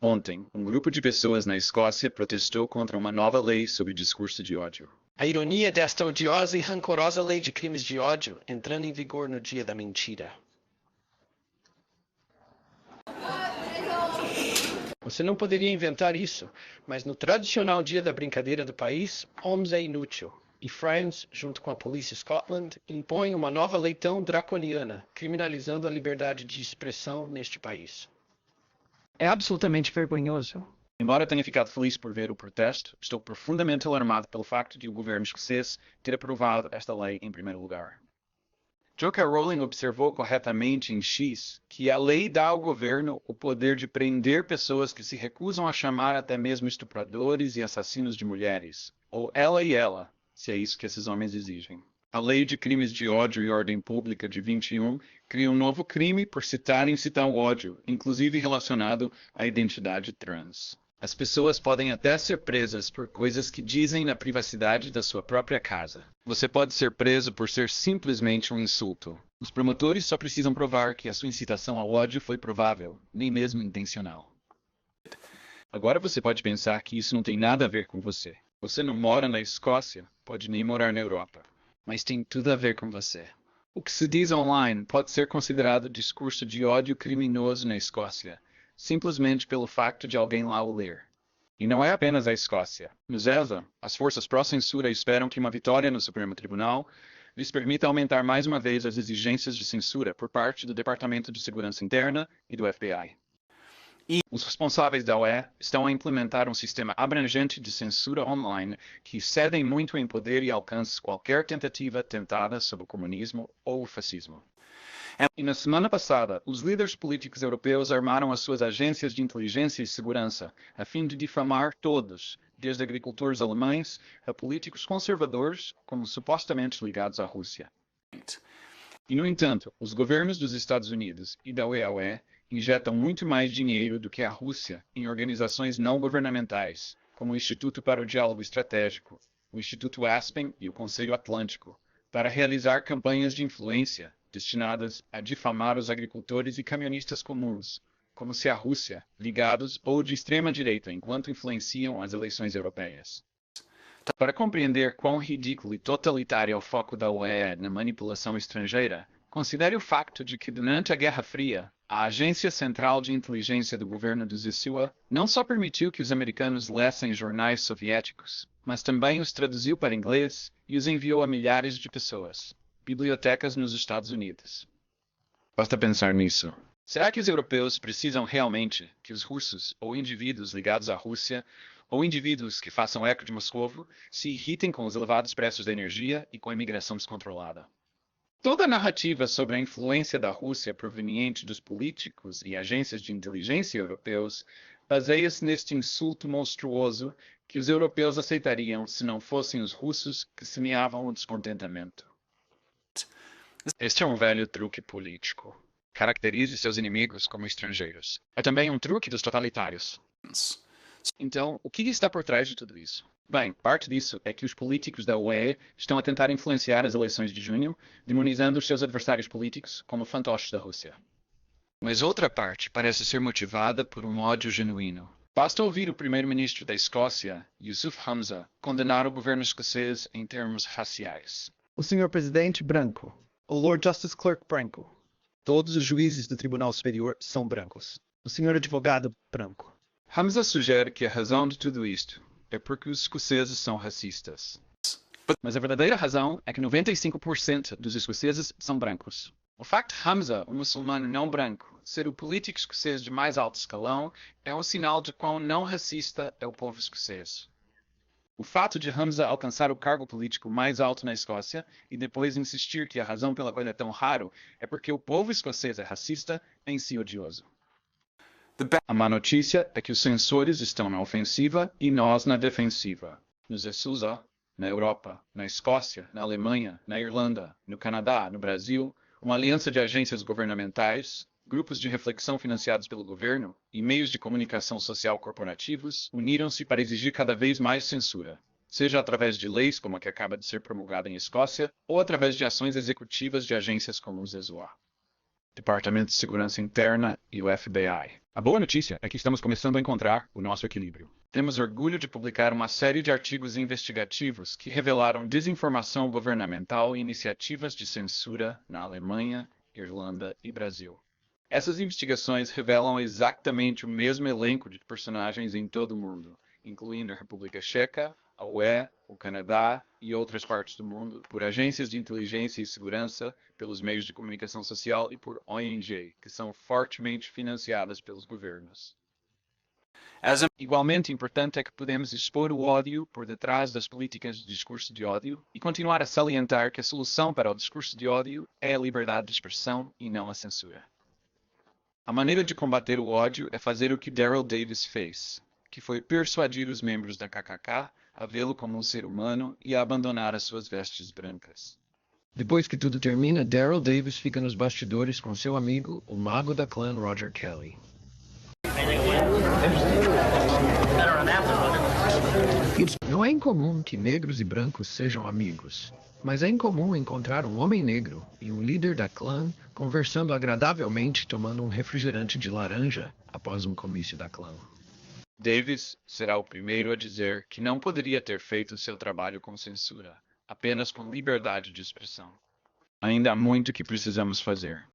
Ontem, um grupo de pessoas na Escócia protestou contra uma nova lei sobre discurso de ódio. A ironia desta odiosa e rancorosa lei de crimes de ódio entrando em vigor no dia da mentira. Você não poderia inventar isso, mas no tradicional dia da brincadeira do país, Holmes é inútil. E Friends, junto com a polícia Scotland, impõe uma nova lei tão draconiana, criminalizando a liberdade de expressão neste país. É absolutamente vergonhoso. Embora tenha ficado feliz por ver o protesto, estou profundamente alarmado pelo facto de o governo escocês ter aprovado esta lei em primeiro lugar. J.K. Rowling observou corretamente em X que a lei dá ao governo o poder de prender pessoas que se recusam a chamar até mesmo estupradores e assassinos de mulheres, ou ela e ela, se é isso que esses homens exigem. A Lei de Crimes de Ódio e Ordem Pública de 21 cria um novo crime por citar e incitar o ódio, inclusive relacionado à identidade trans. As pessoas podem até ser presas por coisas que dizem na privacidade da sua própria casa. Você pode ser preso por ser simplesmente um insulto. Os promotores só precisam provar que a sua incitação ao ódio foi provável, nem mesmo intencional. Agora você pode pensar que isso não tem nada a ver com você. Você não mora na Escócia, pode nem morar na Europa. Mas tem tudo a ver com você. O que se diz online pode ser considerado discurso de ódio criminoso na Escócia, simplesmente pelo facto de alguém lá o ler. E não é apenas a Escócia. Nos ESA, as forças pró-censura esperam que uma vitória no Supremo Tribunal lhes permita aumentar mais uma vez as exigências de censura por parte do Departamento de Segurança Interna e do FBI. E os responsáveis da UE estão a implementar um sistema abrangente de censura online que cedem muito em poder e alcance qualquer tentativa tentada sobre o comunismo ou o fascismo. E na semana passada, os líderes políticos europeus armaram as suas agências de inteligência e segurança, a fim de difamar todos, desde agricultores alemães a políticos conservadores, como supostamente ligados à Rússia. E, no entanto, os governos dos Estados Unidos e da UE injetam muito mais dinheiro do que a Rússia em organizações não governamentais, como o Instituto para o Diálogo Estratégico, o Instituto Aspen e o Conselho Atlântico, para realizar campanhas de influência destinadas a difamar os agricultores e camionistas comuns, como se a Rússia, ligados ou de extrema direita enquanto influenciam as eleições europeias. Para compreender quão ridículo e totalitário é o foco da UE na manipulação estrangeira, considere o facto de que durante a Guerra Fria, a Agência Central de Inteligência do governo do ZSUA não só permitiu que os americanos lessem jornais soviéticos, mas também os traduziu para inglês e os enviou a milhares de pessoas. Bibliotecas nos Estados Unidos. Basta pensar nisso. Será que os europeus precisam realmente que os russos ou indivíduos ligados à Rússia ou indivíduos que façam eco de Moscovo se irritem com os elevados preços da energia e com a imigração descontrolada? Toda a narrativa sobre a influência da Rússia proveniente dos políticos e agências de inteligência europeus baseia-se neste insulto monstruoso que os europeus aceitariam se não fossem os russos que semeavam o descontentamento. Este é um velho truque político. Caracterize seus inimigos como estrangeiros. É também um truque dos totalitários. Então, o que está por trás de tudo isso? Bem, parte disso é que os políticos da UE estão a tentar influenciar as eleições de junho, demonizando os seus adversários políticos como fantoches da Rússia. Mas outra parte parece ser motivada por um ódio genuíno. Basta ouvir o primeiro-ministro da Escócia, Yusuf Hamza, condenar o governo escocês em termos raciais. O senhor presidente branco. O Lord Justice Clerk branco. Todos os juízes do Tribunal Superior são brancos. O senhor advogado branco. Hamza sugere que a razão de tudo isto é porque os escoceses são racistas. Mas a verdadeira razão é que 95% dos escoceses são brancos. O facto de Hamza, um muçulmano não branco, ser o político escocês de mais alto escalão é um sinal de quão não racista é o povo escocês. O fato de Hamza alcançar o cargo político mais alto na Escócia e depois insistir que a razão pela qual ele é tão raro é porque o povo escocês é racista é em si odioso. A má notícia é que os censores estão na ofensiva e nós na defensiva. Nos ESUSA, na Europa, na Escócia, na Alemanha, na Irlanda, no Canadá, no Brasil, uma aliança de agências governamentais, grupos de reflexão financiados pelo governo e meios de comunicação social corporativos uniram-se para exigir cada vez mais censura, seja através de leis como a que acaba de ser promulgada em Escócia ou através de ações executivas de agências como o ZSUA. Departamento de Segurança Interna e o FBI. A boa notícia é que estamos começando a encontrar o nosso equilíbrio. Temos orgulho de publicar uma série de artigos investigativos que revelaram desinformação governamental e iniciativas de censura na Alemanha, Irlanda e Brasil. Essas investigações revelam exatamente o mesmo elenco de personagens em todo o mundo, incluindo a República Checa, a UE, o Canadá e outras partes do mundo, por agências de inteligência e segurança, pelos meios de comunicação social e por ONG, que são fortemente financiadas pelos governos. Igualmente importante é que podemos expor o ódio por detrás das políticas de discurso de ódio e continuar a salientar que a solução para o discurso de ódio é a liberdade de expressão e não a censura. A maneira de combater o ódio é fazer o que Daryl Davis fez, que foi persuadir os membros da KKK a vê-lo como um ser humano e a abandonar as suas vestes brancas. Depois que tudo termina, Daryl Davis fica nos bastidores com seu amigo, o mago da clã Roger Kelly. Não é incomum que negros e brancos sejam amigos, mas é incomum encontrar um homem negro e um líder da clã conversando agradavelmente tomando um refrigerante de laranja após um comício da clã. Davis será o primeiro a dizer que não poderia ter feito seu trabalho com censura, apenas com liberdade de expressão. Ainda há muito que precisamos fazer.